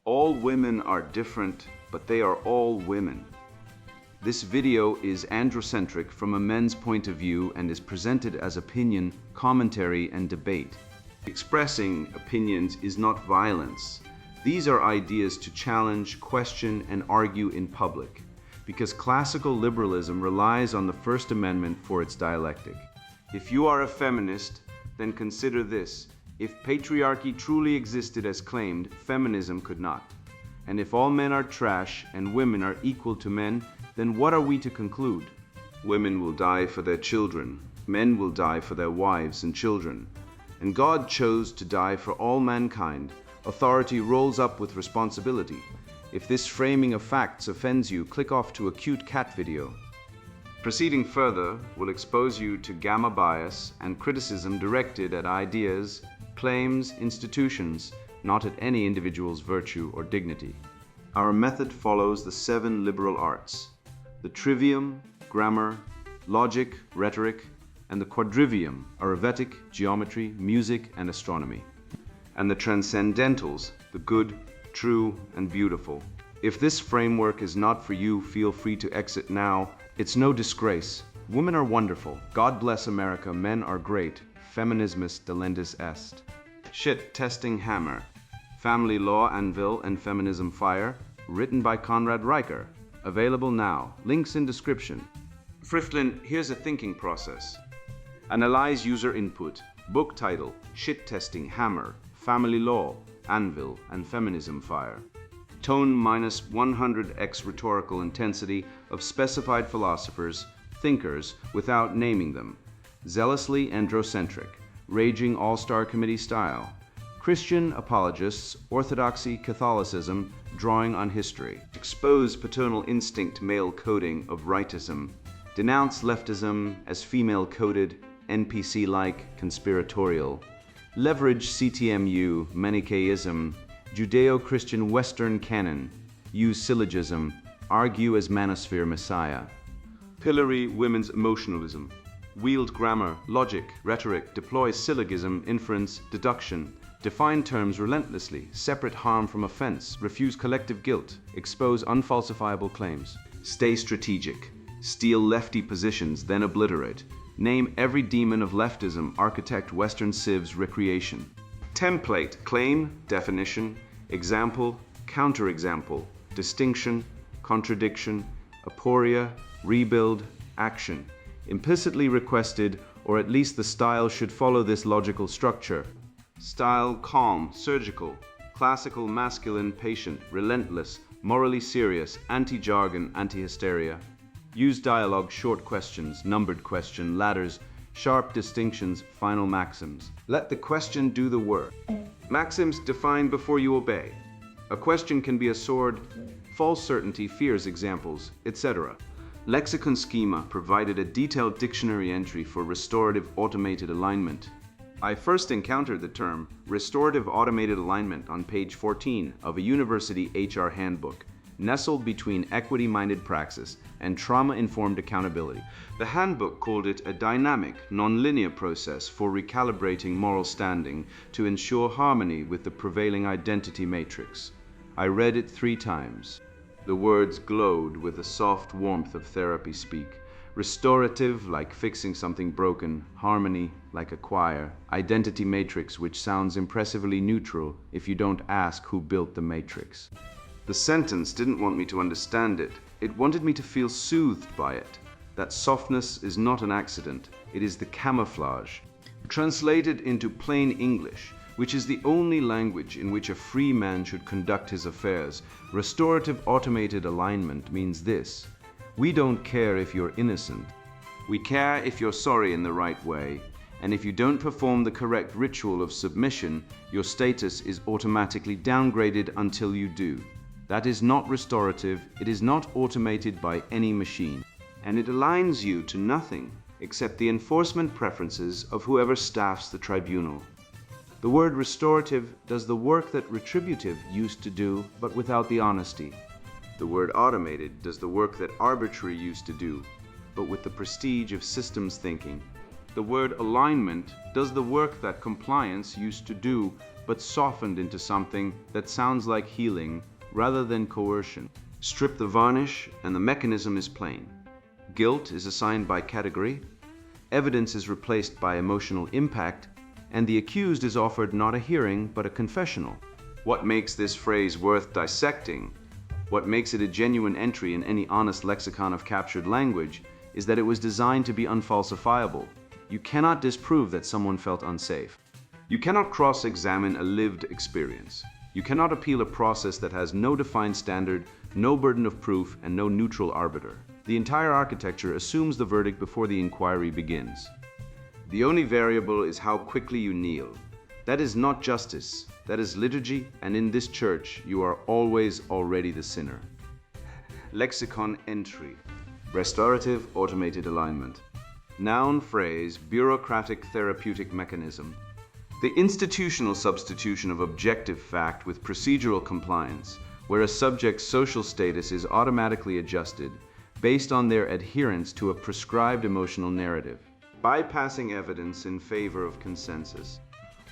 All women are different, but they are all women. This video is androcentric from a men's point of view and is presented as opinion, commentary, and debate. Expressing opinions is not violence. These are ideas to challenge, question, and argue in public, because classical liberalism relies on the First Amendment for its dialectic. If you are a feminist, then consider this. If patriarchy truly existed as claimed, feminism could not. And if all men are trash and women are equal to men, then what are we to conclude? Women will die for their children. Men will die for their wives and children. And God chose to die for all mankind. Authority rolls up with responsibility. If this framing of facts offends you, click off to a cute cat video. Proceeding further will expose you to gamma bias and criticism directed at ideas, claims, institutions, not at any individual's virtue or dignity. Our method follows the 7 liberal arts: the trivium, grammar, logic, rhetoric, and the quadrivium, arithmetic, geometry, music, and astronomy, and the transcendentals, the good, true, and beautiful. If this framework is not for you, feel free to exit now. It's no disgrace. Women are wonderful. God bless America. Men are great. Feminismus delendis est. Shit Testing Hammer. Family Law Anvil and Feminism Fire. Written by Conrad Riker. Available now. Links in description. Friflin, here's a thinking process. Analyze user input. Book title: Shit Testing Hammer, Family Law, Anvil, and Feminism Fire. Tone -100x rhetorical intensity of specified philosophers, thinkers, without naming them. Zealously androcentric, raging all-star committee style. Christian apologists, orthodoxy, Catholicism, drawing on history. Expose paternal instinct male coding of rightism. Denounce leftism as female-coded, NPC-like, conspiratorial. Leverage CTMU, Manichaeism, Judeo-Christian Western canon. Use syllogism. Argue as manosphere messiah. Pillory women's emotionalism. Wield grammar, logic, rhetoric. Deploy syllogism, inference, deduction. Define terms relentlessly. Separate harm from offense. Refuse collective guilt. Expose unfalsifiable claims. Stay strategic. Steal lefty positions, then obliterate. Name every demon of leftism, architect Western civ's recreation. Template: claim, definition, example, counterexample, distinction, contradiction, aporia, rebuild, action. Implicitly requested, or at least the style should follow this logical structure. Style: calm, surgical, classical masculine, patient, relentless, morally serious, anti-jargon, anti-hysteria. Use dialogue, short questions, numbered question, ladders, sharp distinctions, final maxims. Let the question do the work. Maxims: define before you obey. A question can be a sword, false certainty, fears, examples, etc. Lexicon schema provided a detailed dictionary entry for restorative automated alignment. I first encountered the term restorative automated alignment on page 14 of a university HR handbook, nestled between equity-minded praxis and trauma-informed accountability. The handbook called it a dynamic, non-linear process for recalibrating moral standing to ensure harmony with the prevailing identity matrix. I read it 3 times. The words glowed with the soft warmth of therapy speak. Restorative, like fixing something broken. Harmony, like a choir. Identity matrix, which sounds impressively neutral if you don't ask who built the matrix. The sentence didn't want me to understand it. It wanted me to feel soothed by it. That softness is not an accident. It is the camouflage. Translated into plain English, which is the only language in which a free man should conduct his affairs, restorative automated alignment means this: we don't care if you're innocent. We care if you're sorry in the right way, and if you don't perform the correct ritual of submission, your status is automatically downgraded until you do. That is not restorative, it is not automated by any machine, and it aligns you to nothing except the enforcement preferences of whoever staffs the tribunal. The word restorative does the work that retributive used to do, but without the honesty. The word automated does the work that arbitrary used to do, but with the prestige of systems thinking. The word alignment does the work that compliance used to do, but softened into something that sounds like healing rather than coercion. Strip the varnish and the mechanism is plain. Guilt is assigned by category, evidence is replaced by emotional impact, and the accused is offered not a hearing but a confessional. What makes this phrase worth dissecting, what makes it a genuine entry in any honest lexicon of captured language, is that it was designed to be unfalsifiable. You cannot disprove that someone felt unsafe. You cannot cross-examine a lived experience. You cannot appeal a process that has no defined standard, no burden of proof, and no neutral arbiter. The entire architecture assumes the verdict before the inquiry begins. The only variable is how quickly you kneel. That is not justice, that is liturgy, and in this church you are always already the sinner. Lexicon entry. Restorative automated alignment. Noun phrase, bureaucratic therapeutic mechanism. The institutional substitution of objective fact with procedural compliance, where a subject's social status is automatically adjusted based on their adherence to a prescribed emotional narrative. Bypassing evidence in favor of consensus.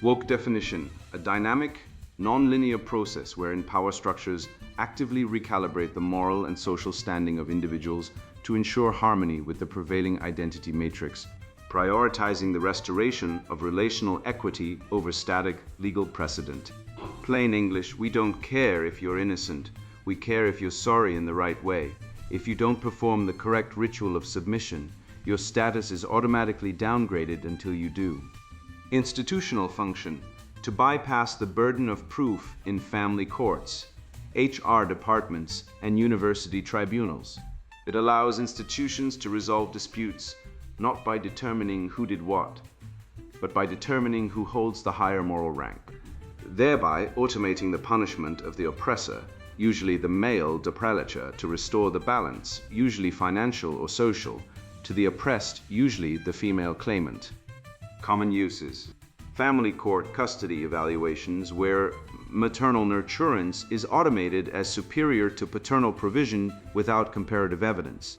Woke definition, a dynamic, non-linear process wherein power structures actively recalibrate the moral and social standing of individuals to ensure harmony with the prevailing identity matrix, prioritizing the restoration of relational equity over static legal precedent. Plain English, we don't care if you're innocent. We care if you're sorry in the right way. If you don't perform the correct ritual of submission, your status is automatically downgraded until you do. Institutional function, to bypass the burden of proof in family courts, HR departments, and university tribunals. It allows institutions to resolve disputes not by determining who did what, but by determining who holds the higher moral rank, thereby automating the punishment of the oppressor, usually the male depredator, to restore the balance, usually financial or social, to the oppressed, usually the female claimant. Common uses. Family court custody evaluations where maternal nurturance is automated as superior to paternal provision without comparative evidence.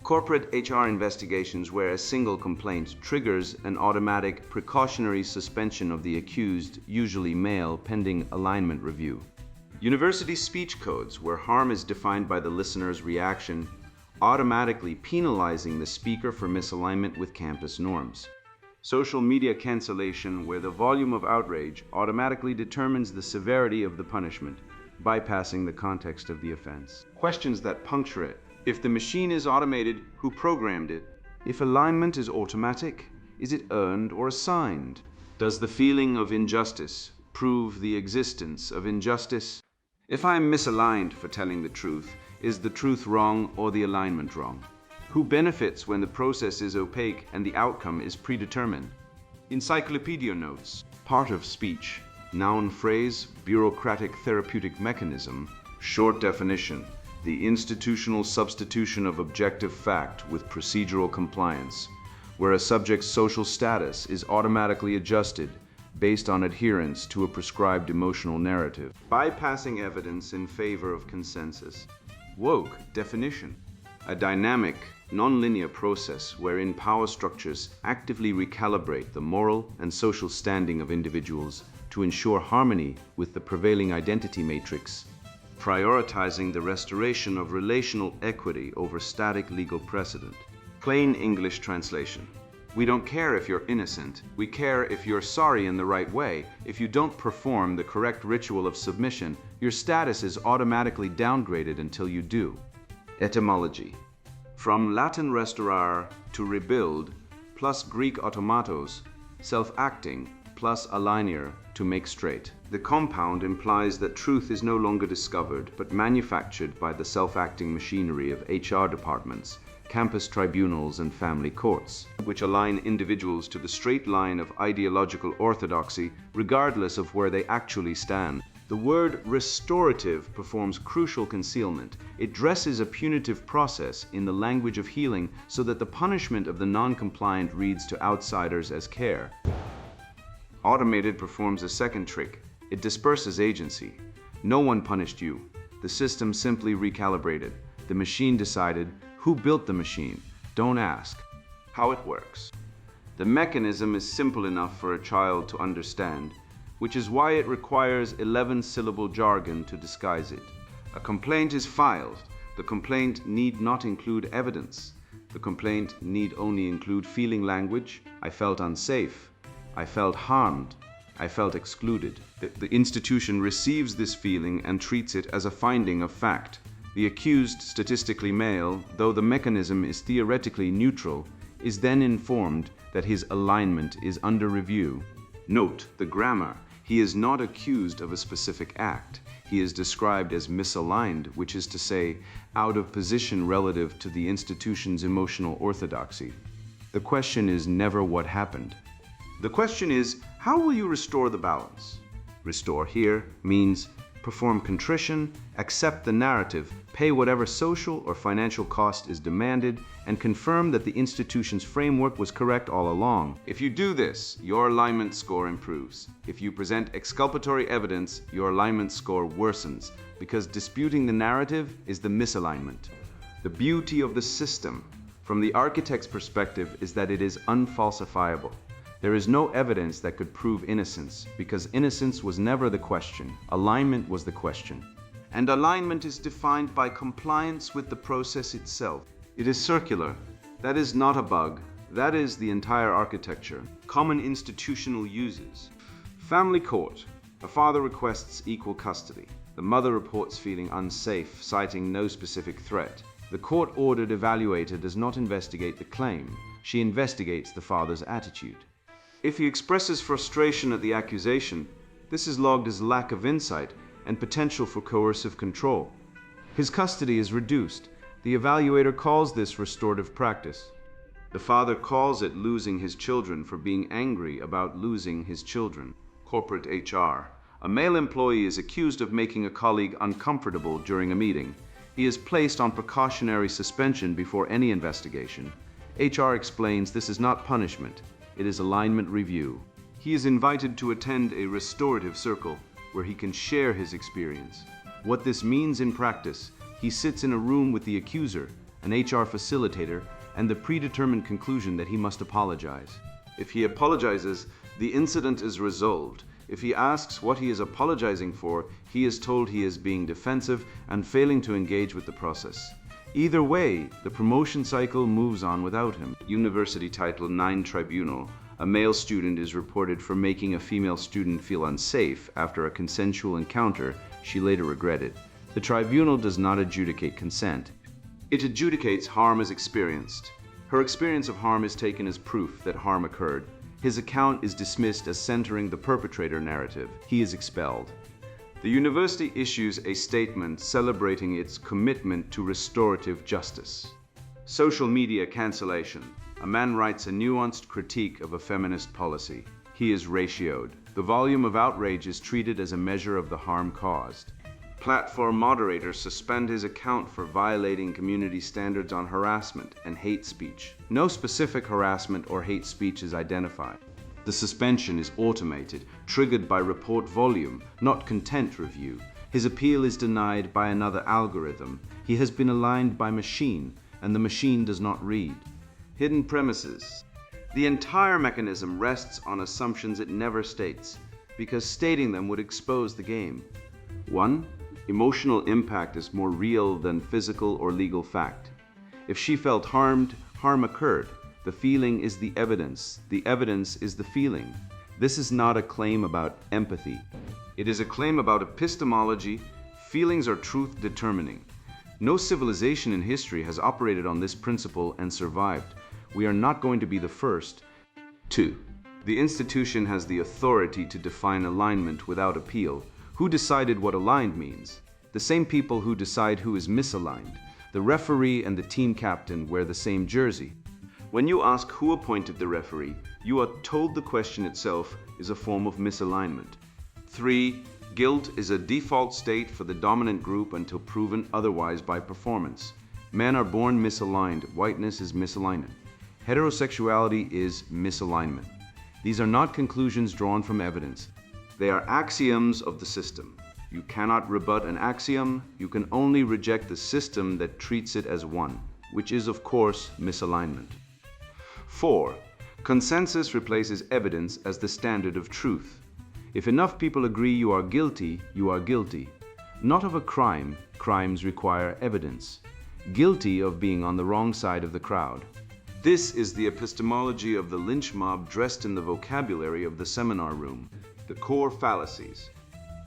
Corporate HR investigations where a single complaint triggers an automatic precautionary suspension of the accused, usually male, pending alignment review. University speech codes where harm is defined by the listener's reaction, automatically penalizing the speaker for misalignment with campus norms. Social media cancellation where the volume of outrage automatically determines the severity of the punishment, bypassing the context of the offense. Questions that puncture it. If the machine is automated, who programmed it? If alignment is automatic, is it earned or assigned? Does the feeling of injustice prove the existence of injustice? If I am misaligned for telling the truth, is the truth wrong or the alignment wrong? Who benefits when the process is opaque and the outcome is predetermined? Encyclopedia notes. Part of speech. Noun phrase, bureaucratic therapeutic mechanism. Short definition. The institutional substitution of objective fact with procedural compliance, where a subject's social status is automatically adjusted based on adherence to a prescribed emotional narrative. Bypassing evidence in favor of consensus. Woke definition. A dynamic, non-linear process wherein power structures actively recalibrate the moral and social standing of individuals to ensure harmony with the prevailing identity matrix, prioritizing the restoration of relational equity over static legal precedent. Plain English translation. We don't care if you're innocent. We care if you're sorry in the right way. If you don't perform the correct ritual of submission, your status is automatically downgraded until you do. Etymology. From Latin restaurare, to rebuild, plus Greek automatos, self-acting, plus alignere, to make straight. The compound implies that truth is no longer discovered, but manufactured by the self-acting machinery of HR departments, campus tribunals, and family courts, which align individuals to the straight line of ideological orthodoxy, regardless of where they actually stand. The word restorative performs crucial concealment. It dresses a punitive process in the language of healing so that the punishment of the non-compliant reads to outsiders as care. Automated performs a second trick. It disperses agency. No one punished you. The system simply recalibrated. The machine decided. Who built the machine? Don't ask. How it works. The mechanism is simple enough for a child to understand, which is why it requires 11-syllable jargon to disguise it. A complaint is filed. The complaint need not include evidence. The complaint need only include feeling language. I felt unsafe. I felt harmed. I felt excluded. The institution receives this feeling and treats it as a finding of fact. The accused, statistically male, though the mechanism is theoretically neutral, is then informed that his alignment is under review. Note the grammar. He is not accused of a specific act. He is described as misaligned, which is to say, out of position relative to the institution's emotional orthodoxy. The question is never what happened. The question is, how will you restore the balance? Restore here means perform contrition, accept the narrative, pay whatever social or financial cost is demanded, and confirm that the institution's framework was correct all along. If you do this, your alignment score improves. If you present exculpatory evidence, your alignment score worsens, because disputing the narrative is the misalignment. The beauty of the system, from the architect's perspective, is that it is unfalsifiable. There is no evidence that could prove innocence, because innocence was never the question. Alignment was the question. And alignment is defined by compliance with the process itself. It is circular. That is not a bug. That is the entire architecture. Common institutional uses. Family court. A father requests equal custody. The mother reports feeling unsafe, citing no specific threat. The court-ordered evaluator does not investigate the claim. She investigates the father's attitude. If he expresses frustration at the accusation, this is logged as lack of insight and potential for coercive control. His custody is reduced. The evaluator calls this restorative practice. The father calls it losing his children for being angry about losing his children. Corporate HR. A male employee is accused of making a colleague uncomfortable during a meeting. He is placed on precautionary suspension before any investigation. HR explains this is not punishment. It is alignment review. He is invited to attend a restorative circle where he can share his experience. What this means in practice, he sits in a room with the accuser, an HR facilitator, and the predetermined conclusion that he must apologize. If he apologizes, the incident is resolved. If he asks what he is apologizing for, he is told he is being defensive and failing to engage with the process. Either way, the promotion cycle moves on without him. University Title IX Tribunal. A male student is reported for making a female student feel unsafe after a consensual encounter she later regretted. The tribunal does not adjudicate consent. It adjudicates harm as experienced. Her experience of harm is taken as proof that harm occurred. His account is dismissed as centering the perpetrator narrative. He is expelled. The university issues a statement celebrating its commitment to restorative justice. Social media cancellation. A man writes a nuanced critique of a feminist policy. He is ratioed. The volume of outrage is treated as a measure of the harm caused. Platform moderators suspend his account for violating community standards on harassment and hate speech. No specific harassment or hate speech is identified. The suspension is automated, triggered by report volume, not content review. His appeal is denied by another algorithm. He has been aligned by machine, and the machine does not read. Hidden premises. The entire mechanism rests on assumptions it never states, because stating them would expose the game. 1. Emotional impact is more real than physical or legal fact. If she felt harmed, harm occurred. The feeling is the evidence is the feeling. This is not a claim about empathy. It is a claim about epistemology. Feelings are truth determining. No civilization in history has operated on this principle and survived. We are not going to be the first. 2. The institution has the authority to define alignment without appeal. Who decided what aligned means? The same people who decide who is misaligned. The referee and the team captain wear the same jersey. When you ask who appointed the referee, you are told the question itself is a form of misalignment. 3. Guilt is a default state for the dominant group until proven otherwise by performance. Men are born misaligned. Whiteness is misalignment. Heterosexuality is misalignment. These are not conclusions drawn from evidence. They are axioms of the system. You cannot rebut an axiom. You can only reject the system that treats it as one, which is, of course, misalignment. 4. Consensus replaces evidence as the standard of truth. If enough people agree you are guilty, you are guilty. Not of a crime, crimes require evidence. Guilty of being on the wrong side of the crowd. This is the epistemology of the lynch mob dressed in the vocabulary of the seminar room. The core fallacies.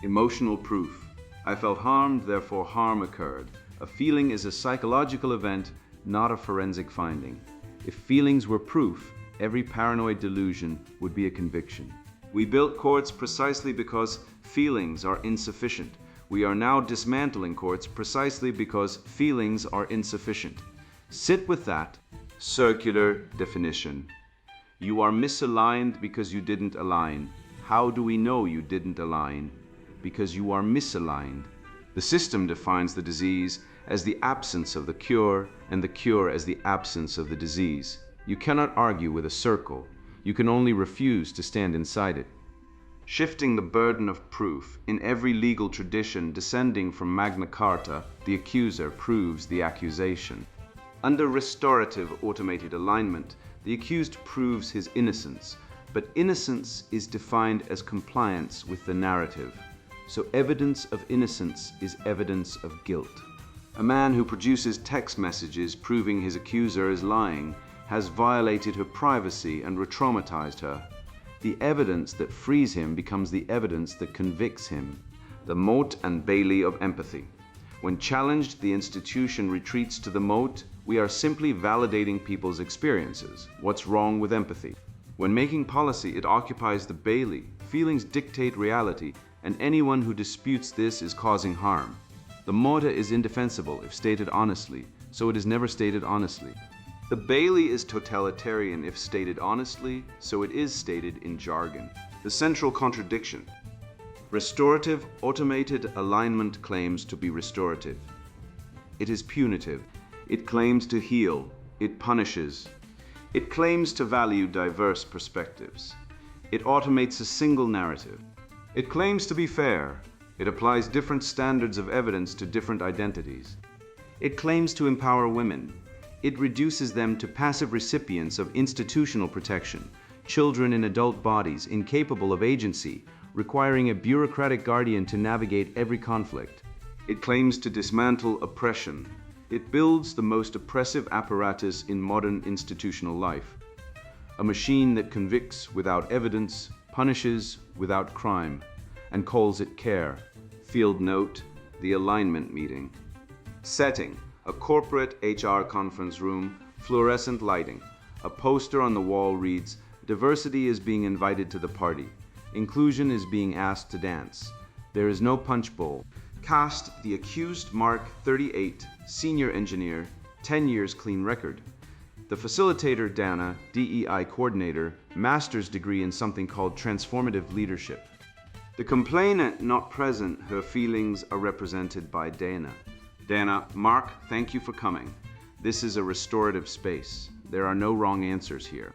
Emotional proof. I felt harmed, therefore harm occurred. A feeling is a psychological event, not a forensic finding. If feelings were proof, every paranoid delusion would be a conviction. We built courts precisely because feelings are insufficient. We are now dismantling courts precisely because feelings are insufficient. Sit with that circular definition. You are misaligned because you didn't align. How do we know you didn't align? Because you are misaligned. The system defines the disease as the absence of the cure and the cure as the absence of the disease. You cannot argue with a circle. You can only refuse to stand inside it. Shifting the burden of proof. In every legal tradition descending from Magna Carta, the accuser proves the accusation. Under restorative automated alignment, the accused proves his innocence, but innocence is defined as compliance with the narrative. So evidence of innocence is evidence of guilt. A man who produces text messages proving his accuser is lying has violated her privacy and re-traumatized her. The evidence that frees him becomes the evidence that convicts him. The moat and bailey of empathy. When challenged, the institution retreats to the moat. We are simply validating people's experiences. What's wrong with empathy? When making policy, it occupies the bailey. Feelings dictate reality, and anyone who disputes this is causing harm. The mota is indefensible if stated honestly, so it is never stated honestly. The bailey is totalitarian if stated honestly, so it is stated in jargon. The central contradiction. Restorative automated alignment claims to be restorative. It is punitive. It claims to heal. It punishes. It claims to value diverse perspectives. It automates a single narrative. It claims to be fair. It applies different standards of evidence to different identities. It claims to empower women. It reduces them to passive recipients of institutional protection, children in adult bodies incapable of agency, requiring a bureaucratic guardian to navigate every conflict. It claims to dismantle oppression. It builds the most oppressive apparatus in modern institutional life. A machine that convicts without evidence, punishes without crime, and calls it care. Field note, the alignment meeting. Setting, a corporate HR conference room, fluorescent lighting. A poster on the wall reads, "Diversity is being invited to the party. Inclusion is being asked to dance. There is no punch bowl." Cast, the accused Mark, 38, senior engineer, 10 years clean record. The facilitator Dana, DEI coordinator, master's degree in something called transformative leadership. The complainant not present, her feelings are represented by Dana. Dana, Mark, thank you for coming. This is a restorative space. There are no wrong answers here.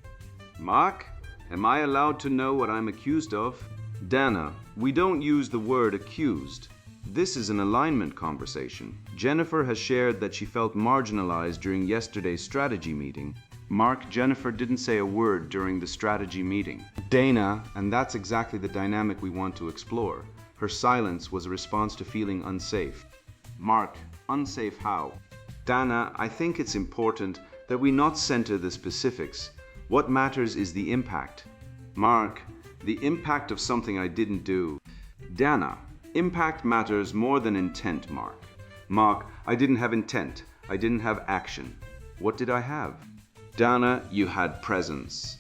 Mark, am I allowed to know what I'm accused of? Dana, we don't use the word accused. This is an alignment conversation. Jennifer has shared that she felt marginalized during yesterday's strategy meeting. Mark, Jennifer didn't say a word during the strategy meeting. Dana, and that's exactly the dynamic we want to explore. Her silence was a response to feeling unsafe. Mark, unsafe how? Dana, I think it's important that we not center the specifics. What matters is the impact. Mark, the impact of something I didn't do. Dana, impact matters more than intent, Mark. Mark, I didn't have intent. I didn't have action. What did I have? Dana, you had presence.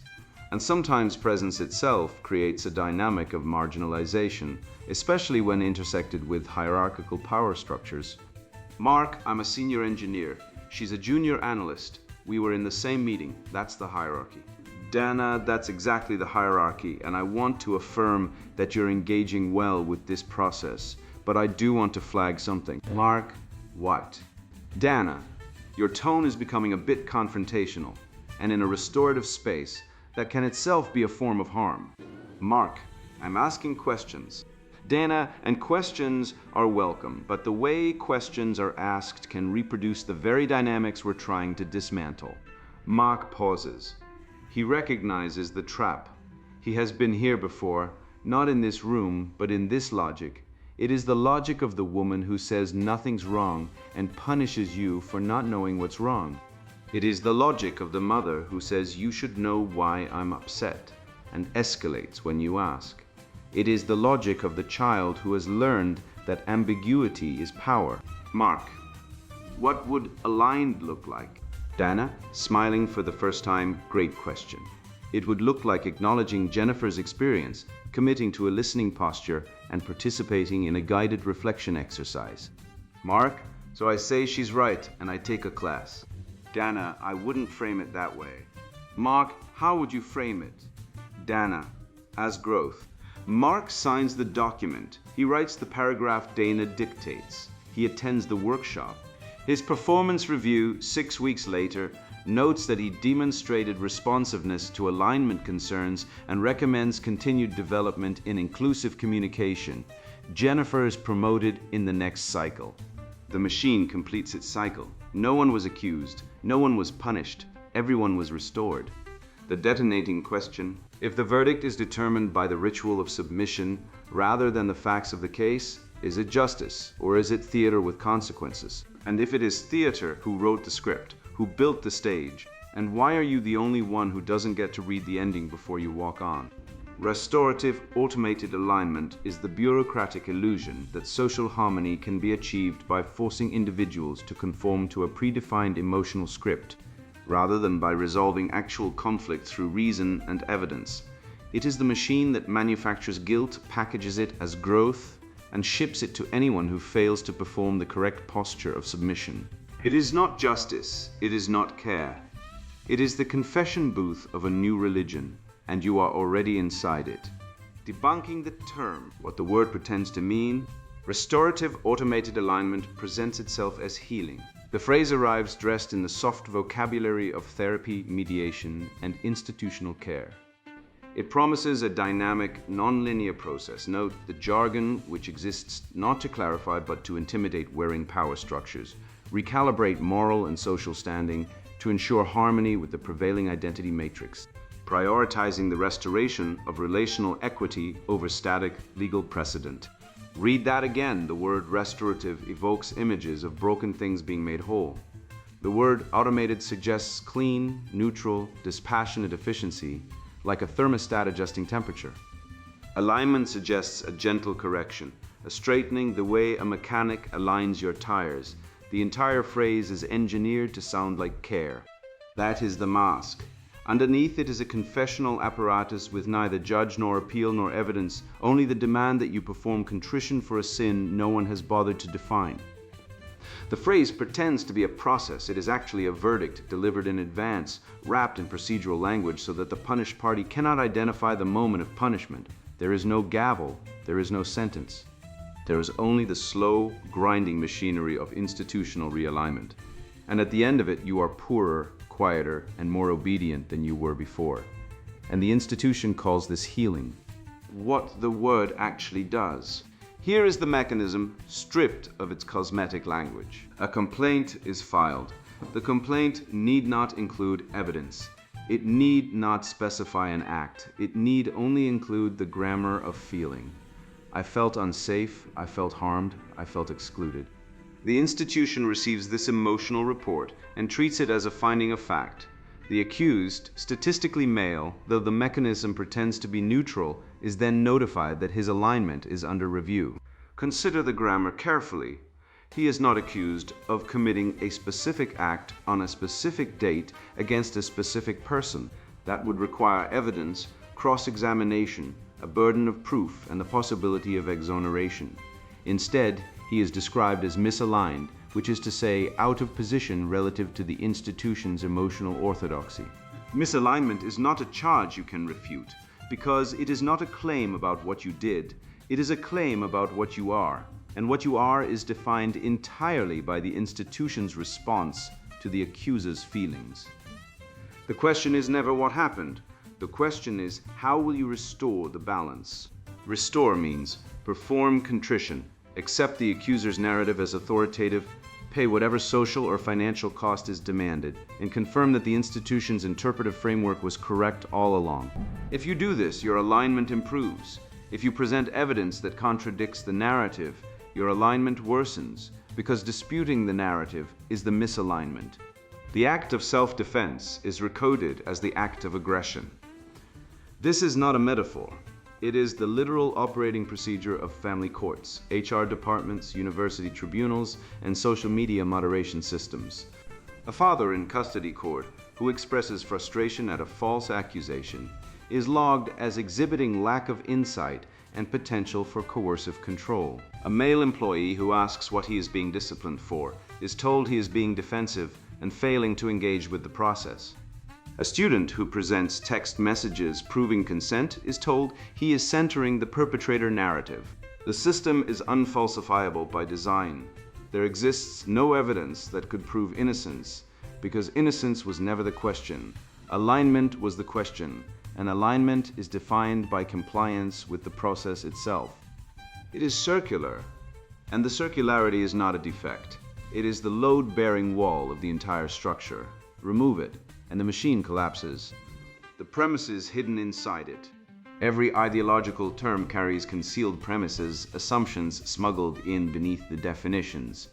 And sometimes presence itself creates a dynamic of marginalization, especially when intersected with hierarchical power structures. Mark, I'm a senior engineer. She's a junior analyst. We were in the same meeting. That's the hierarchy. Dana, that's exactly the hierarchy, and I want to affirm that you're engaging well with this process. But I do want to flag something. Mark, what? Dana, your tone is becoming a bit confrontational, and in a restorative space, that can itself be a form of harm. Mark, I'm asking questions. Dana, and questions are welcome, but the way questions are asked can reproduce the very dynamics we're trying to dismantle. Mark pauses. He recognizes the trap. He has been here before, not in this room, but in this logic. It is the logic of the woman who says nothing's wrong and punishes you for not knowing what's wrong. It is the logic of the mother who says you should know why I'm upset and escalates when you ask. It is the logic of the child who has learned that ambiguity is power. Mark, what would aligned look like? Dana, smiling for the first time, great question. It would look like acknowledging Jennifer's experience, committing to a listening posture, and participating in a guided reflection exercise. Mark, so I say she's right, and I take a class. Dana, I wouldn't frame it that way. Mark, how would you frame it? Dana, as growth. Mark signs the document. He writes the paragraph Dana dictates. He attends the workshop. His performance review 6 weeks later notes that he demonstrated responsiveness to alignment concerns and recommends continued development in inclusive communication. Jennifer is promoted in the next cycle. The machine completes its cycle. No one was accused. No one was punished. Everyone was restored. The detonating question: if the verdict is determined by the ritual of submission rather than the facts of the case, is it justice or is it theater with consequences? And if it is theater, who wrote the script? Who built the stage? And why are you the only one who doesn't get to read the ending before you walk on? Restorative automated alignment is the bureaucratic illusion that social harmony can be achieved by forcing individuals to conform to a predefined emotional script, rather than by resolving actual conflict through reason and evidence. It is the machine that manufactures guilt, packages it as growth, and ships it to anyone who fails to perform the correct posture of submission. It is not justice, it is not care. It is the confession booth of a new religion, and you are already inside it. Debunking the term, what the word pretends to mean, restorative automated alignment presents itself as healing. The phrase arrives dressed in the soft vocabulary of therapy, mediation, and institutional care. It promises a dynamic, non-linear process. Note the jargon, which exists not to clarify but to intimidate wearing power structures, recalibrate moral and social standing to ensure harmony with the prevailing identity matrix, prioritizing the restoration of relational equity over static legal precedent. Read that again. The word restorative evokes images of broken things being made whole. The word automated suggests clean, neutral, dispassionate efficiency, like a thermostat adjusting temperature. Alignment suggests a gentle correction, a straightening the way a mechanic aligns your tires. The entire phrase is engineered to sound like care. That is the mask. Underneath it is a confessional apparatus with neither judge nor appeal nor evidence, only the demand that you perform contrition for a sin no one has bothered to define. The phrase pretends to be a process. It is actually a verdict delivered in advance, wrapped in procedural language so that the punished party cannot identify the moment of punishment. There is no gavel, there is no sentence. There is only the slow, grinding machinery of institutional realignment. And at the end of it, you are poorer, quieter, and more obedient than you were before. And the institution calls this healing. What the word actually does. Here is the mechanism stripped of its cosmetic language. A complaint is filed. The complaint need not include evidence. It need not specify an act. It need only include the grammar of feeling. I felt unsafe, I felt harmed, I felt excluded. The institution receives this emotional report and treats it as a finding of fact. The accused, statistically male, though the mechanism pretends to be neutral, is then notified that his alignment is under review. Consider the grammar carefully. He is not accused of committing a specific act on a specific date against a specific person. That would require evidence, cross-examination, a burden of proof, and the possibility of exoneration. Instead, he is described as misaligned, which is to say, out of position relative to the institution's emotional orthodoxy. Misalignment is not a charge you can refute, because it is not a claim about what you did. It is a claim about what you are, and what you are is defined entirely by the institution's response to the accuser's feelings. The question is never what happened. The question is, how will you restore the balance? Restore means perform contrition, accept the accuser's narrative as authoritative, pay whatever social or financial cost is demanded, and confirm that the institution's interpretive framework was correct all along. If you do this, your alignment improves. If you present evidence that contradicts the narrative, your alignment worsens, because disputing the narrative is the misalignment. The act of self-defense is recoded as the act of aggression. This is not a metaphor. It is the literal operating procedure of family courts, HR departments, university tribunals, and social media moderation systems. A father in custody court who expresses frustration at a false accusation is logged as exhibiting lack of insight and potential for coercive control. A male employee who asks what he is being disciplined for is told he is being defensive and failing to engage with the process. A student who presents text messages proving consent is told he is centering the perpetrator narrative. The system is unfalsifiable by design. There exists no evidence that could prove innocence, because innocence was never the question. Alignment was the question, and alignment is defined by compliance with the process itself. It is circular, and the circularity is not a defect. It is the load-bearing wall of the entire structure. Remove it, and the machine collapses. The premises hidden inside it. Every ideological term carries concealed premises, assumptions smuggled in beneath the definitions,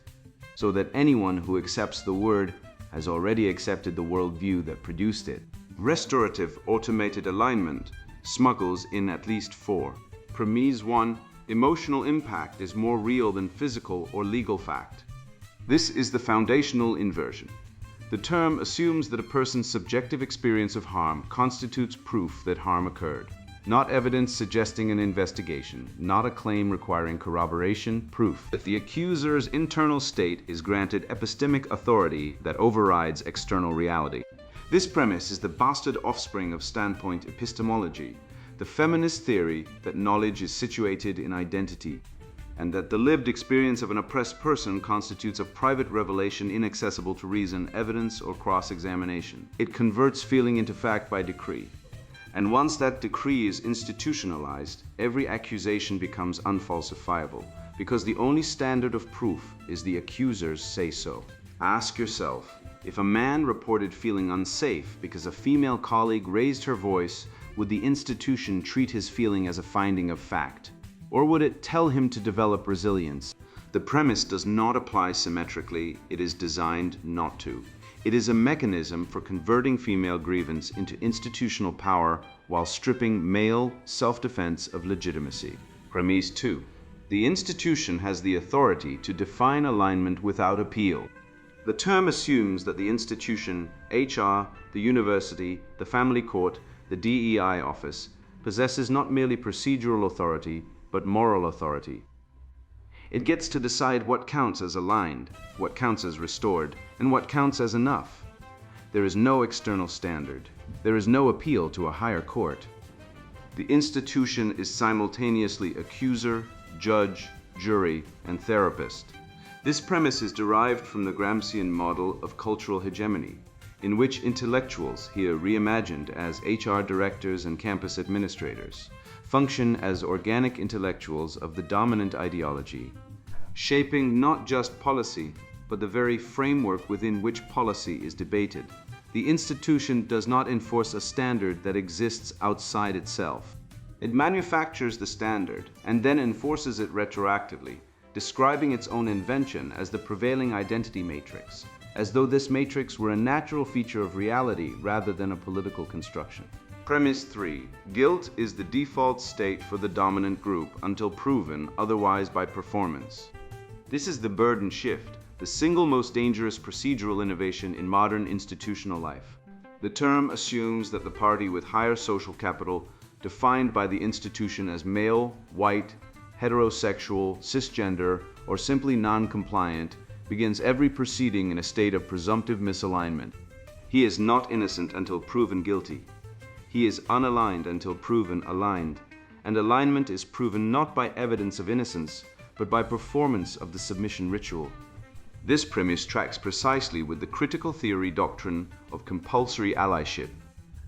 so that anyone who accepts the word has already accepted the worldview that produced it. Restorative automated alignment smuggles in at least 4. Premise 1. Emotional impact is more real than physical or legal fact. This is the foundational inversion. The term assumes that a person's subjective experience of harm constitutes proof that harm occurred, not evidence suggesting an investigation, not a claim requiring corroboration, proof that the accuser's internal state is granted epistemic authority that overrides external reality. This premise is the bastard offspring of standpoint epistemology, the feminist theory that knowledge is situated in identity, and that the lived experience of an oppressed person constitutes a private revelation inaccessible to reason, evidence, or cross-examination. It converts feeling into fact by decree. And once that decree is institutionalized, every accusation becomes unfalsifiable, because the only standard of proof is the accuser's say-so. Ask yourself, if a man reported feeling unsafe because a female colleague raised her voice, would the institution treat his feeling as a finding of fact? Or would it tell him to develop resilience? The premise does not apply symmetrically. It is designed not to. It is a mechanism for converting female grievance into institutional power while stripping male self-defense of legitimacy. Premise 2. The institution has the authority to define alignment without appeal. The term assumes that the institution, HR, the university, the family court, the DEI office, possesses not merely procedural authority, but moral authority. It gets to decide what counts as aligned, what counts as restored, and what counts as enough. There is no external standard. There is no appeal to a higher court. The institution is simultaneously accuser, judge, jury, and therapist. This premise is derived from the Gramscian model of cultural hegemony, in which intellectuals, here reimagined as HR directors and campus administrators, function as organic intellectuals of the dominant ideology, shaping not just policy, but the very framework within which policy is debated. The institution does not enforce a standard that exists outside itself. It manufactures the standard and then enforces it retroactively, describing its own invention as the prevailing identity matrix, as though this matrix were a natural feature of reality rather than a political construction. Premise 3. Guilt is the default state for the dominant group until proven otherwise by performance. This is the burden shift, the single most dangerous procedural innovation in modern institutional life. The term assumes that the party with higher social capital, defined by the institution as male, white, heterosexual, cisgender, or simply non-compliant, begins every proceeding in a state of presumptive misalignment. He is not innocent until proven guilty. He is unaligned until proven aligned, and alignment is proven not by evidence of innocence, but by performance of the submission ritual. This premise tracks precisely with the critical theory doctrine of compulsory allyship,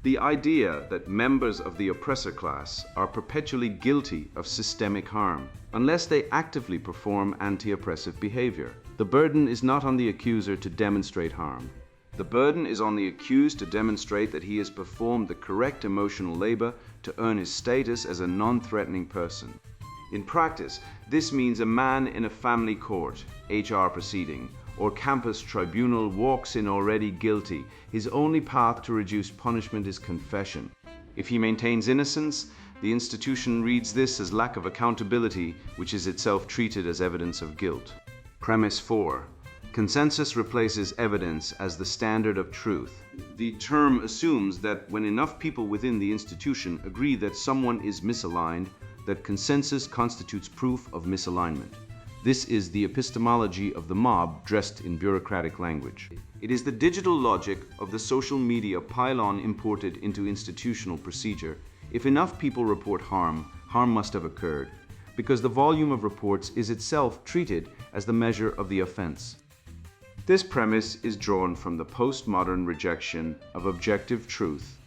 the idea that members of the oppressor class are perpetually guilty of systemic harm, unless they actively perform anti-oppressive behavior. The burden is not on the accuser to demonstrate harm. The burden is on the accused to demonstrate that he has performed the correct emotional labor to earn his status as a non-threatening person. In practice, this means a man in a family court, HR proceeding, or campus tribunal walks in already guilty. His only path to reduce punishment is confession. If he maintains innocence, the institution reads this as lack of accountability, which is itself treated as evidence of guilt. Premise 4. Consensus replaces evidence as the standard of truth. The term assumes that when enough people within the institution agree that someone is misaligned, that consensus constitutes proof of misalignment. This is the epistemology of the mob dressed in bureaucratic language. It is the digital logic of the social media pylon imported into institutional procedure. If enough people report harm, harm must have occurred, because the volume of reports is itself treated as the measure of the offense. This premise is drawn from the postmodern rejection of objective truth,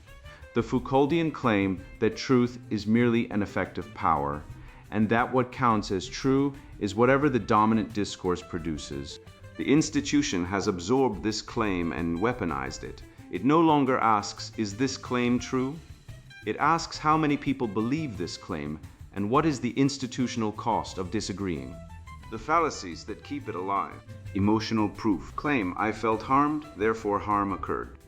the Foucauldian claim that truth is merely an effect of power, and that what counts as true is whatever the dominant discourse produces. The institution has absorbed this claim and weaponized it. It no longer asks, is this claim true? It asks how many people believe this claim, and what is the institutional cost of disagreeing. The fallacies that keep it alive. Emotional proof. Claim, I felt harmed, therefore harm occurred.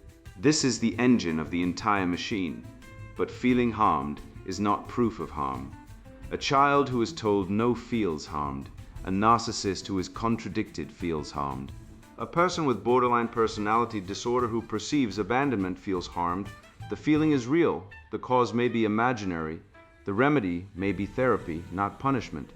This is the engine of the entire machine, but feeling harmed is not proof of harm. A child who is told no feels harmed. A narcissist who is contradicted feels harmed. A person with borderline personality disorder who perceives abandonment feels harmed. The feeling is real. The cause may be imaginary. The remedy may be therapy, not punishment.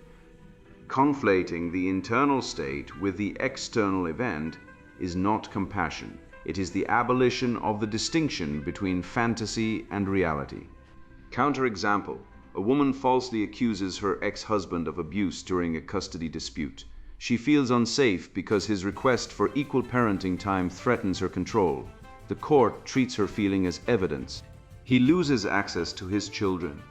Conflating the internal state with the external event is not compassion. It is the abolition of the distinction between fantasy and reality. Counterexample. A woman falsely accuses her ex-husband of abuse during a custody dispute. She feels unsafe because his request for equal parenting time threatens her control. The court treats her feeling as evidence. He loses access to his children.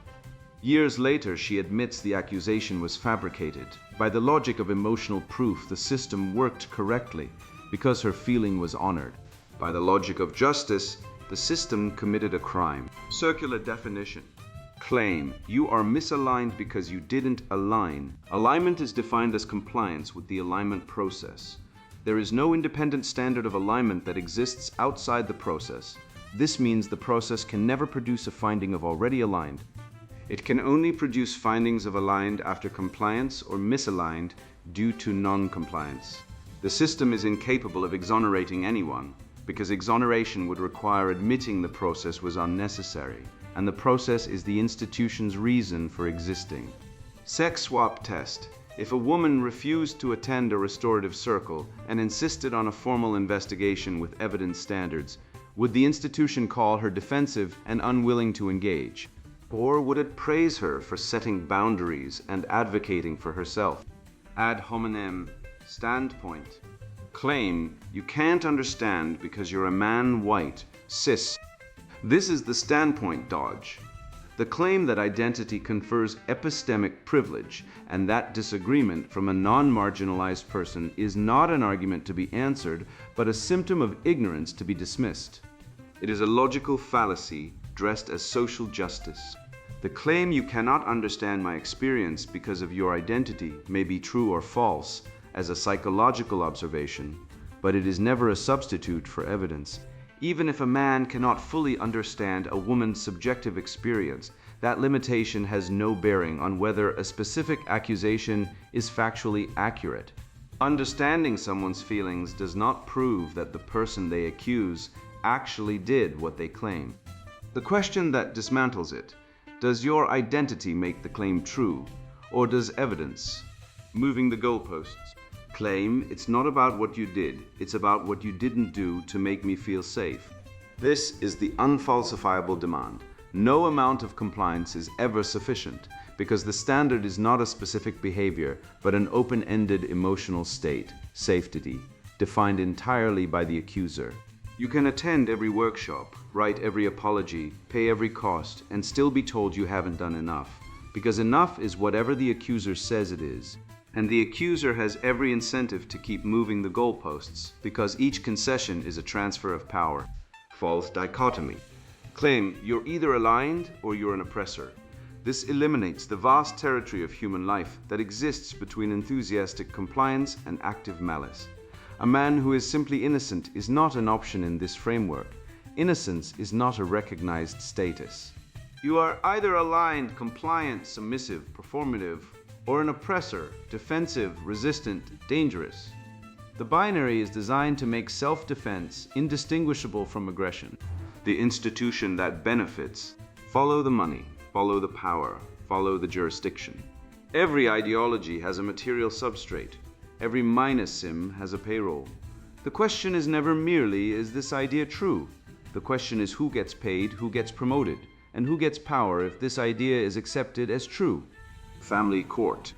Years later, she admits the accusation was fabricated. By the logic of emotional proof, the system worked correctly because her feeling was honored. By the logic of justice, the system committed a crime. Circular definition. Claim, you are misaligned because you didn't align. Alignment is defined as compliance with the alignment process. There is no independent standard of alignment that exists outside the process. This means the process can never produce a finding of already aligned. It can only produce findings of aligned after compliance or misaligned due to non-compliance. The system is incapable of exonerating anyone because exoneration would require admitting the process was unnecessary, and the process is the institution's reason for existing. Sex swap test. If a woman refused to attend a restorative circle and insisted on a formal investigation with evidence standards, would the institution call her defensive and unwilling to engage? Or would it praise her for setting boundaries and advocating for herself? Ad hominem standpoint. Claim, you can't understand because you're a man, white, cis. This is the standpoint dodge. The claim that identity confers epistemic privilege and that disagreement from a non-marginalized person is not an argument to be answered, but a symptom of ignorance to be dismissed. It is a logical fallacy dressed as social justice. The claim you cannot understand my experience because of your identity may be true or false as a psychological observation, but it is never a substitute for evidence. Even if a man cannot fully understand a woman's subjective experience, that limitation has no bearing on whether a specific accusation is factually accurate. Understanding someone's feelings does not prove that the person they accuse actually did what they claim. The question that dismantles it: does your identity make the claim true, or does evidence? Moving the goalposts. Claim, it's not about what you did, it's about what you didn't do to make me feel safe. This is the unfalsifiable demand. No amount of compliance is ever sufficient, because the standard is not a specific behavior, but an open-ended emotional state, safety, defined entirely by the accuser. You can attend every workshop, write every apology, pay every cost, and still be told you haven't done enough, because enough is whatever the accuser says it is, And the accuser has every incentive to keep moving the goalposts, because each concession is a transfer of power. False dichotomy. Claim you're either aligned or you're an oppressor. This eliminates the vast territory of human life that exists between enthusiastic compliance and active malice. A man who is simply innocent is not an option in this framework. Innocence is not a recognized status. You are either aligned, compliant, submissive, performative, or an oppressor, defensive, resistant, dangerous. The binary is designed to make self-defense indistinguishable from aggression. The institution that benefits, follow the money, follow the power, follow the jurisdiction. Every ideology has a material substrate. Every minus sim has a payroll. The question is never merely, is this idea true? The question is who gets paid, who gets promoted, and who gets power if this idea is accepted as true. Family court.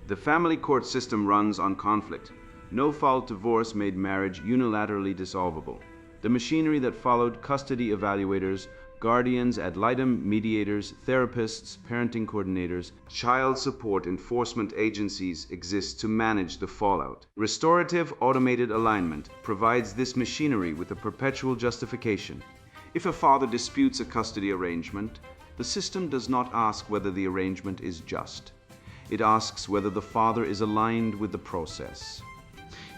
The family court system runs on conflict. No-fault divorce made marriage unilaterally dissolvable. The machinery that followed custody evaluators, guardians ad litem mediators, therapists, parenting coordinators, child support enforcement agencies exist to manage the fallout. Restorative automated alignment provides this machinery with a perpetual justification. If a father disputes a custody arrangement, the system does not ask whether the arrangement is just. It asks whether the father is aligned with the process.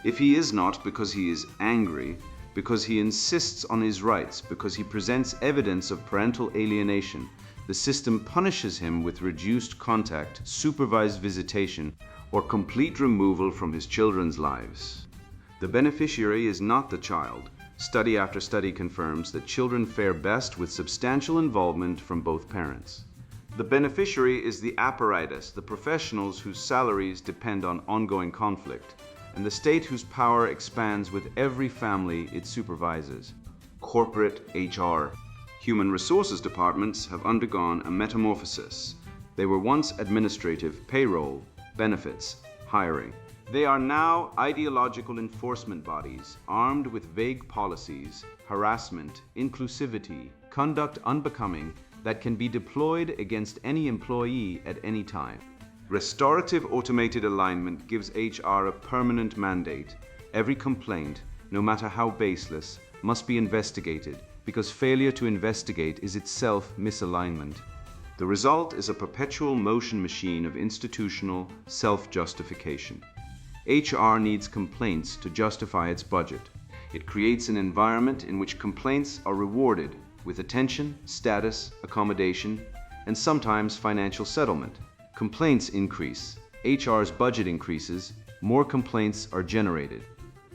If he is not, because he is angry, because he insists on his rights, because he presents evidence of parental alienation, the system punishes him with reduced contact, supervised visitation, or complete removal from his children's lives. The beneficiary is not the child. Study after study confirms that children fare best with substantial involvement from both parents. The beneficiary is the apparatus, the professionals whose salaries depend on ongoing conflict, and the state whose power expands with every family it supervises. Corporate HR. Human resources departments have undergone a metamorphosis. They were once administrative, payroll, benefits, hiring. They are now ideological enforcement bodies, armed with vague policies, harassment, inclusivity, conduct unbecoming that can be deployed against any employee at any time. Restorative automated alignment gives HR a permanent mandate. Every complaint, no matter how baseless, must be investigated, because failure to investigate is itself misalignment. The result is a perpetual motion machine of institutional self-justification. HR needs complaints to justify its budget. It creates an environment in which complaints are rewarded with attention, status, accommodation, and sometimes financial settlement. Complaints increase, HR's budget increases, more complaints are generated.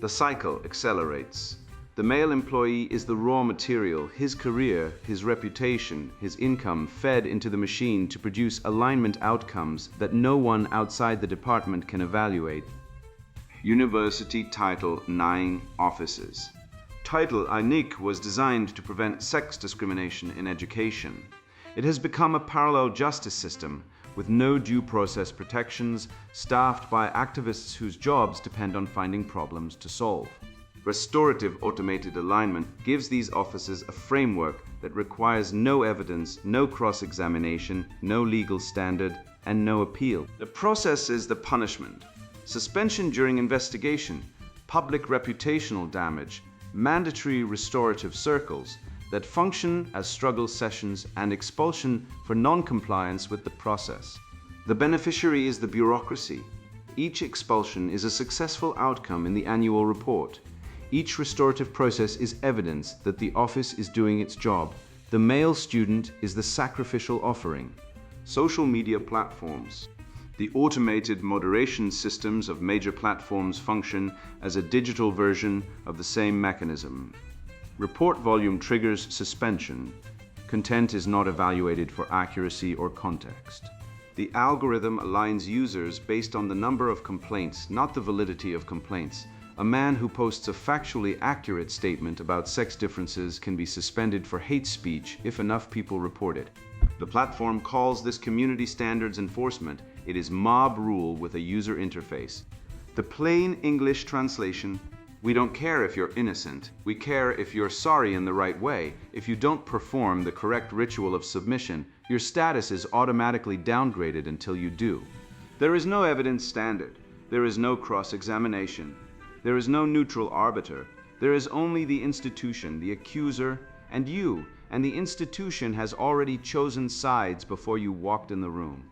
The cycle accelerates. The male employee is the raw material, his career, his reputation, his income fed into the machine to produce alignment outcomes that no one outside the department can evaluate. University Title IX offices. Title IX was designed to prevent sex discrimination in education. It has become a parallel justice system with no due process protections, staffed by activists whose jobs depend on finding problems to solve. Restorative automated alignment gives these offices a framework that requires no evidence, no cross-examination, no legal standard, and no appeal. The process is the punishment. Suspension during investigation, public reputational damage, mandatory restorative circles that function as struggle sessions, and expulsion for non-compliance with the process. The beneficiary is the bureaucracy. Each expulsion is a successful outcome in the annual report. Each restorative process is evidence that the office is doing its job. The male student is the sacrificial offering. Social media platforms. The automated moderation systems of major platforms function as a digital version of the same mechanism. Report volume triggers suspension. Content is not evaluated for accuracy or context. The algorithm aligns users based on the number of complaints, not the validity of complaints. A man who posts a factually accurate statement about sex differences can be suspended for hate speech if enough people report it. The platform calls this community standards enforcement. It is mob rule with a user interface. The plain English translation: we don't care if you're innocent. We care if you're sorry in the right way. If you don't perform the correct ritual of submission, your status is automatically downgraded until you do. There is no evidence standard. There is no cross-examination. There is no neutral arbiter. There is only the institution, the accuser, and you, and the institution has already chosen sides before you walked in the room.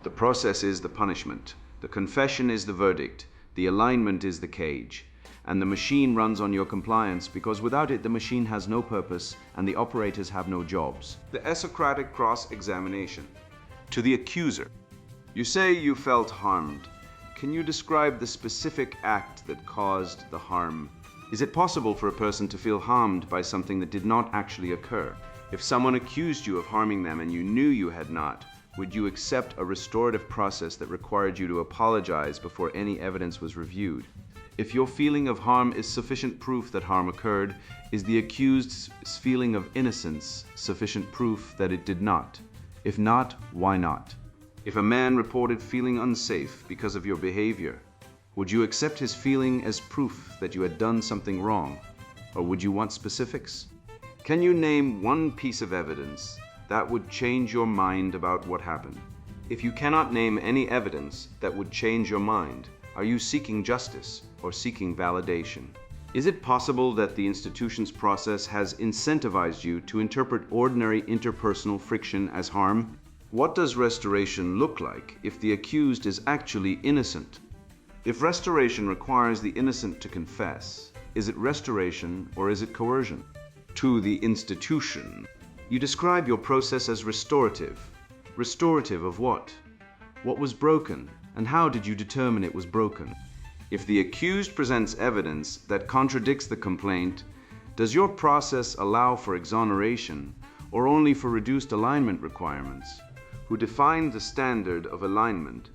The process is the punishment. The confession is the verdict. The alignment is the cage. And the machine runs on your compliance because without it the machine has no purpose and the operators have no jobs. The Socratic cross-examination. To the accuser. You say you felt harmed. Can you describe the specific act that caused the harm? Is it possible for a person to feel harmed by something that did not actually occur? If someone accused you of harming them and you knew you had not, would you accept a restorative process that required you to apologize before any evidence was reviewed? If your feeling of harm is sufficient proof that harm occurred, is the accused's feeling of innocence sufficient proof that it did not? If not, why not? If a man reported feeling unsafe because of your behavior, would you accept his feeling as proof that you had done something wrong? Or would you want specifics? Can you name one piece of evidence that would change your mind about what happened? If you cannot name any evidence that would change your mind, are you seeking justice or seeking validation? Is it possible that the institution's process has incentivized you to interpret ordinary interpersonal friction as harm? What does restoration look like if the accused is actually innocent? If restoration requires the innocent to confess, is it restoration or is it coercion? To the institution. You describe your process as restorative. Restorative of what? What was broken, and how did you determine it was broken? If the accused presents evidence that contradicts the complaint, does your process allow for exoneration or only for reduced alignment requirements? Who defined the standard of alignment?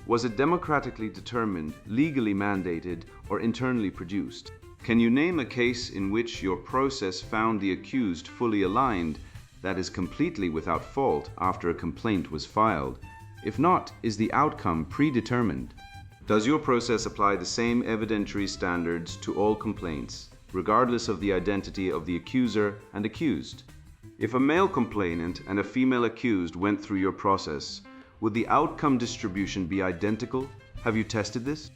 Was it democratically determined, legally mandated, or internally produced? Can you name a case in which your process found the accused fully aligned, that is completely without fault after a complaint was filed? If not, is the outcome predetermined? Does your process apply the same evidentiary standards to all complaints, regardless of the identity of the accuser and accused? If a male complainant and a female accused went through your process, would the outcome distribution be identical? Have you tested this?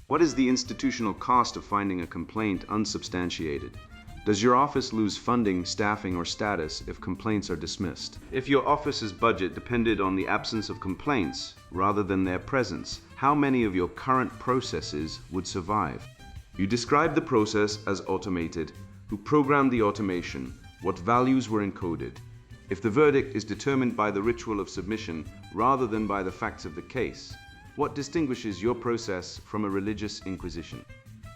What is the institutional cost of finding a complaint unsubstantiated? Does your office lose funding, staffing, or status if complaints are dismissed? If your office's budget depended on the absence of complaints rather than their presence, how many of your current processes would survive? You described the process as automated. Who programmed the automation? What values were encoded? If the verdict is determined by the ritual of submission rather than by the facts of the case, what distinguishes your process from a religious inquisition?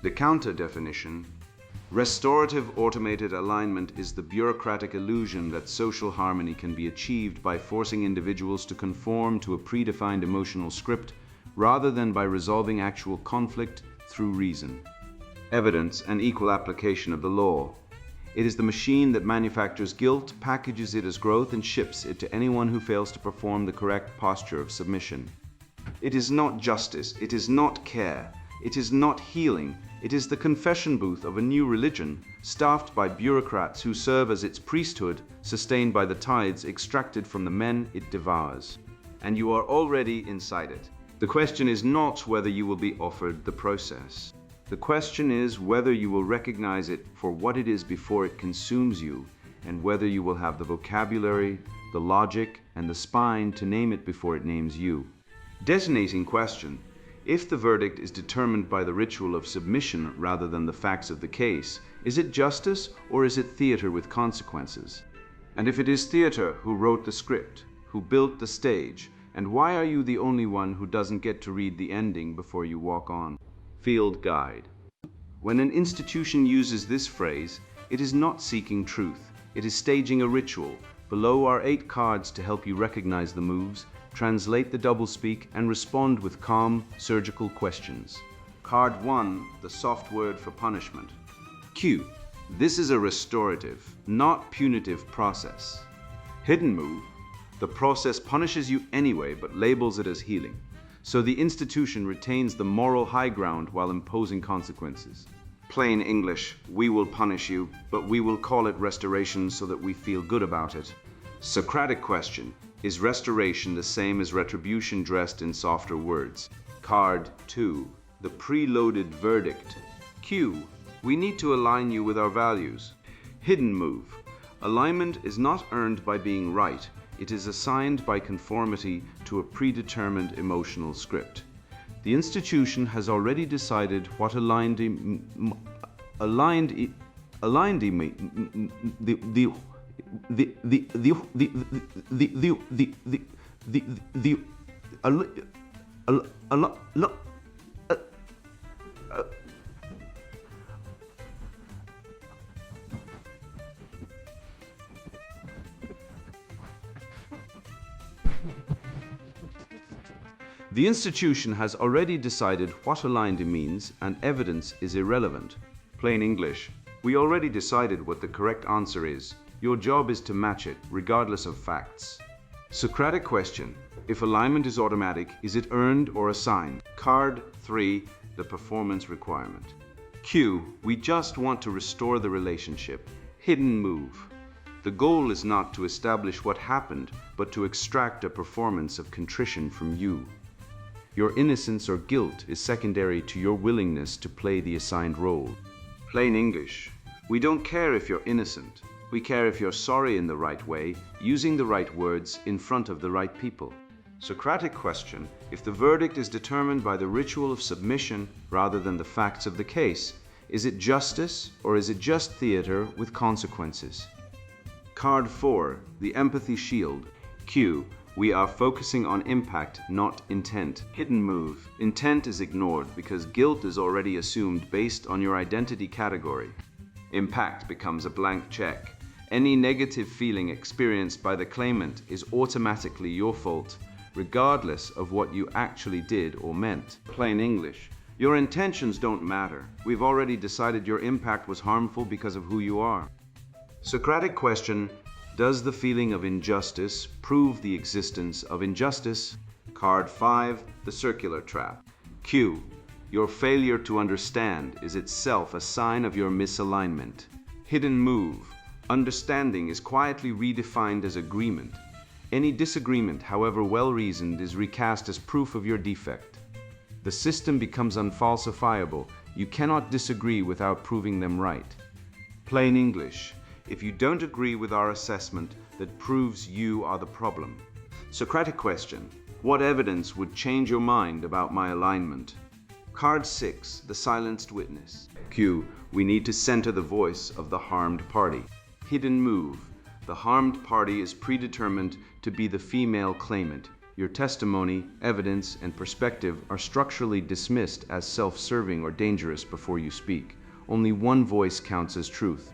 The counter definition. Restorative automated alignment is the bureaucratic illusion that social harmony can be achieved by forcing individuals to conform to a predefined emotional script rather than by resolving actual conflict through reason. Evidence and equal application of the law. It is the machine that manufactures guilt, packages it as growth, and ships it to anyone who fails to perform the correct posture of submission. It is not justice, it is not care, it is not healing, it is the confession booth of a new religion, staffed by bureaucrats who serve as its priesthood, sustained by the tithes extracted from the men it devours. And you are already inside it. The question is not whether you will be offered the process. The question is whether you will recognize it for what it is before it consumes you, and whether you will have the vocabulary, the logic, and the spine to name it before it names you. Detonating question. If the verdict is determined by the ritual of submission rather than the facts of the case, is it justice or is it theater with consequences? And if it is theater, who wrote the script? Who built the stage? And why are you the only one who doesn't get to read the ending before you walk on? Field guide. When an institution uses this phrase, it is not seeking truth. It is staging a ritual. Below are 8 cards to help you recognize the moves, translate the doublespeak, and respond with calm, surgical questions. Card 1, the soft word for punishment. Q. This is a restorative, not punitive process. Hidden move. The process punishes you anyway, but labels it as healing. So the institution retains the moral high ground while imposing consequences. Plain English, we will punish you, but we will call it restoration so that we feel good about it. Socratic question, is restoration the same as retribution dressed in softer words? Card 2, the preloaded verdict. Q. We need to align you with our values. Hidden move. Alignment is not earned by being right. It is assigned by conformity to a predetermined emotional script. The institution has already decided what The institution has already decided what aligned means, and evidence is irrelevant. Plain English. We already decided what the correct answer is. Your job is to match it, regardless of facts. Socratic question. If alignment is automatic, is it earned or assigned? Card 3. The performance requirement. Q. We just want to restore the relationship. Hidden move. The goal is not to establish what happened, but to extract a performance of contrition from you. Your innocence or guilt is secondary to your willingness to play the assigned role. Plain English. We don't care if you're innocent. We care if you're sorry in the right way, using the right words in front of the right people. Socratic question. If the verdict is determined by the ritual of submission rather than the facts of the case, is it justice or is it just theater with consequences? Card 4. The empathy shield. Q. We are focusing on impact, not intent. Hidden move. Intent is ignored because guilt is already assumed based on your identity category. Impact becomes a blank check. Any negative feeling experienced by the claimant is automatically your fault, regardless of what you actually did or meant. Plain English. Your intentions don't matter. We've already decided your impact was harmful because of who you are. Socratic question. Does the feeling of injustice prove the existence of injustice? Card 5. The circular trap. Q. Your failure to understand is itself a sign of your misalignment. Hidden move. Understanding is quietly redefined as agreement. Any disagreement, however well-reasoned, is recast as proof of your defect. The system becomes unfalsifiable. You cannot disagree without proving them right. Plain English. If you don't agree with our assessment, that proves you are the problem. Socratic question. What evidence would change your mind about my alignment? Card 6. The silenced witness. Q. We need to center the voice of the harmed party. Hidden move. The harmed party is predetermined to be the female claimant. Your testimony, evidence, and perspective are structurally dismissed as self-serving or dangerous before you speak. Only one voice counts as truth.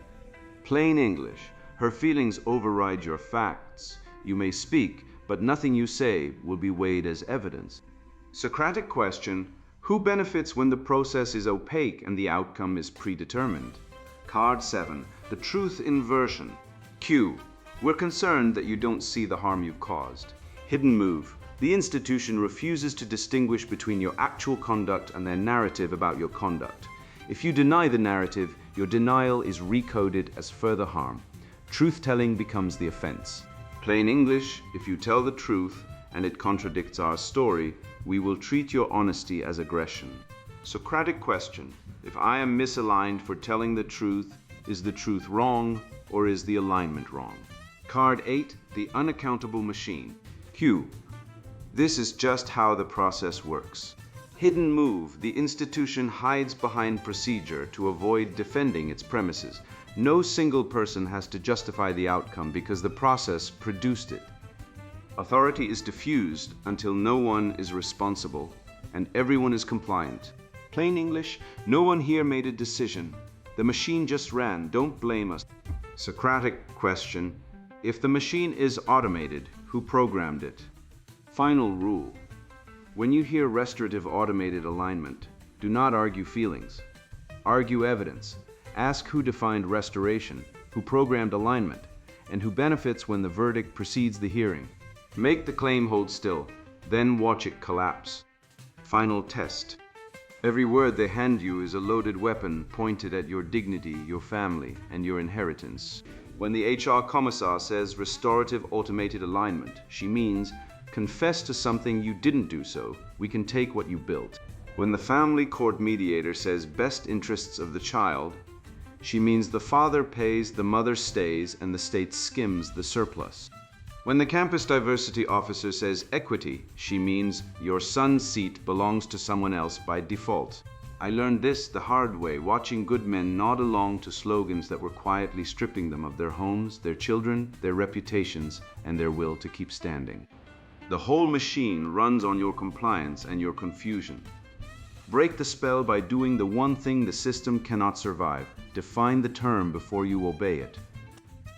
Plain English. Her feelings override your facts. You may speak, but nothing you say will be weighed as evidence. Socratic question. Who benefits when the process is opaque and the outcome is predetermined? Card 7. The truth inversion. Q. We're concerned that you don't see the harm you've caused. Hidden move. The institution refuses to distinguish between your actual conduct and their narrative about your conduct. If you deny the narrative, your denial is recoded as further harm. Truth-telling becomes the offense. Plain English. If you tell the truth and it contradicts our story, we will treat your honesty as aggression. Socratic question. If I am misaligned for telling the truth, is the truth wrong or is the alignment wrong? Card 8. The unaccountable machine. Q. This is just how the process works. Hidden move. The institution hides behind procedure to avoid defending its premises. No single person has to justify the outcome because the process produced it. Authority is diffused until no one is responsible and everyone is compliant. Plain English. No one here made a decision. The machine just ran. Don't blame us. Socratic question. If the machine is automated, who programmed it? Final rule. When you hear restorative automated alignment, do not argue feelings. Argue evidence. Ask who defined restoration, who programmed alignment, and who benefits when the verdict precedes the hearing. Make the claim hold still, then watch it collapse. Final test. Every word they hand you is a loaded weapon pointed at your dignity, your family, and your inheritance. When the HR commissar says restorative automated alignment, she means confess to something you didn't do so, we can take what you built. When the family court mediator says best interests of the child, she means the father pays, the mother stays, and the state skims the surplus. When the campus diversity officer says equity, she means your son's seat belongs to someone else by default. I learned this the hard way, watching good men nod along to slogans that were quietly stripping them of their homes, their children, their reputations, and their will to keep standing. The whole machine runs on your compliance and your confusion. Break the spell by doing the one thing the system cannot survive. Define the term before you obey it.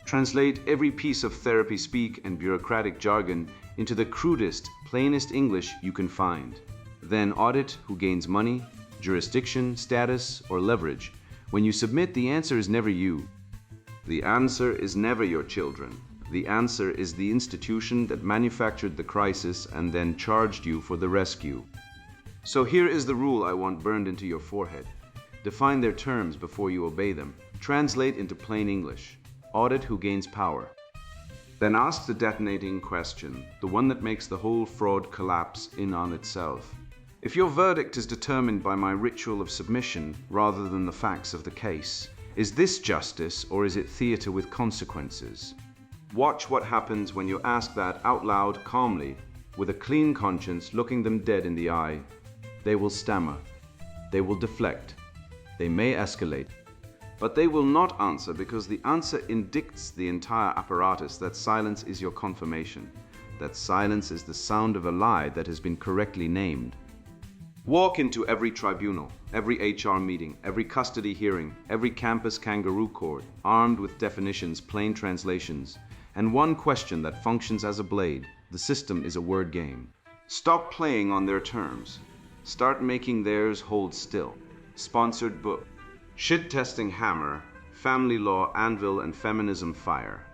Translate every piece of therapy speak and bureaucratic jargon into the crudest, plainest English you can find. Then audit who gains money, jurisdiction, status, or leverage. When you submit, the answer is never you. The answer is never your children. The answer is the institution that manufactured the crisis and then charged you for the rescue. So here is the rule I want burned into your forehead. Define their terms before you obey them. Translate into plain English. Audit who gains power. Then ask the detonating question, the one that makes the whole fraud collapse in on itself. If your verdict is determined by my ritual of submission rather than the facts of the case, is this justice or is it theater with consequences? Watch what happens when you ask that out loud, calmly, with a clean conscience, looking them dead in the eye. They will stammer. They will deflect. They may escalate. But they will not answer because the answer indicts the entire apparatus that silence is your confirmation, that silence is the sound of a lie that has been correctly named. Walk into every tribunal, every HR meeting, every custody hearing, every campus kangaroo court, armed with definitions, plain translations, and one question that functions as a blade. The system is a word game. Stop playing on their terms. Start making theirs hold still. Sponsored book. Shit-testing hammer, family law, anvil, and feminism fire.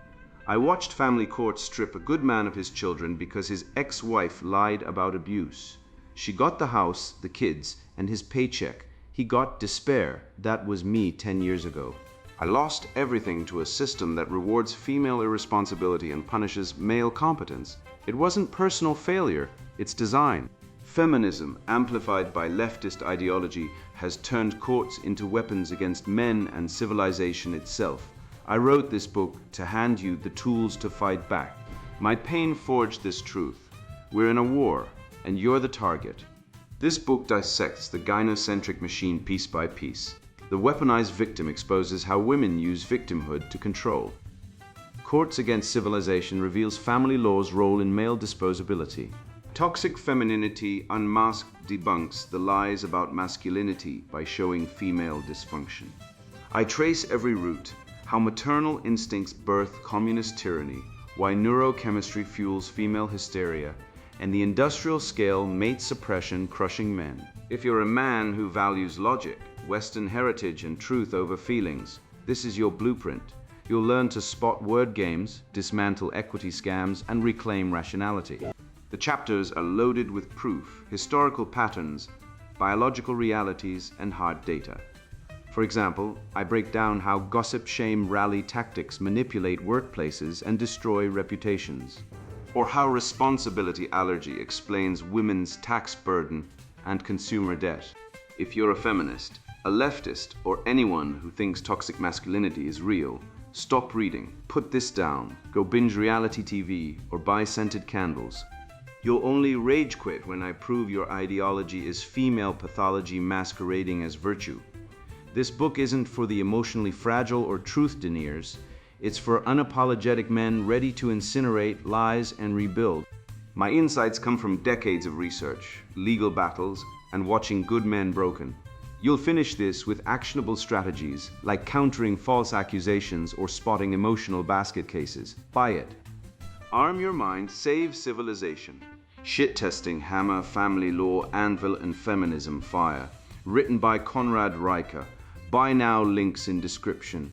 I watched family court strip a good man of his children because his ex-wife lied about abuse. She got the house, the kids, and his paycheck. He got despair. That was me 10 years ago. I lost everything to a system that rewards female irresponsibility and punishes male competence. It wasn't personal failure, it's design. Feminism, amplified by leftist ideology, has turned courts into weapons against men and civilization itself. I wrote this book to hand you the tools to fight back. My pain forged this truth. We're in a war, and you're the target. This book dissects the gynocentric machine piece by piece. The weaponized victim exposes how women use victimhood to control. Courts Against Civilization reveals family law's role in male disposability. Toxic Femininity Unmasked debunks the lies about masculinity by showing female dysfunction. I trace every root, how maternal instincts birth communist tyranny, why neurochemistry fuels female hysteria, and the industrial scale mate-suppression crushing men. If you're a man who values logic, Western heritage, and truth over feelings, this is your blueprint. You'll learn to spot word games, dismantle equity scams, and reclaim rationality. The chapters are loaded with proof, historical patterns, biological realities, and hard data. For example, I break down how gossip, shame, rally tactics manipulate workplaces and destroy reputations, or how responsibility allergy explains women's tax burden and consumer debt. If you're a feminist, a leftist, or anyone who thinks toxic masculinity is real, stop reading, put this down, go binge reality TV, or buy scented candles. You'll only rage quit when I prove your ideology is female pathology masquerading as virtue. This book isn't for the emotionally fragile or truth deniers. It's for unapologetic men ready to incinerate lies and rebuild. My insights come from decades of research, legal battles, and watching good men broken. You'll finish this with actionable strategies like countering false accusations or spotting emotional basket cases. Buy it. Arm your mind, save civilization. Shit-testing hammer, family law, anvil, and feminism fire. Written by Conrad Reicher. Buy now, links in description.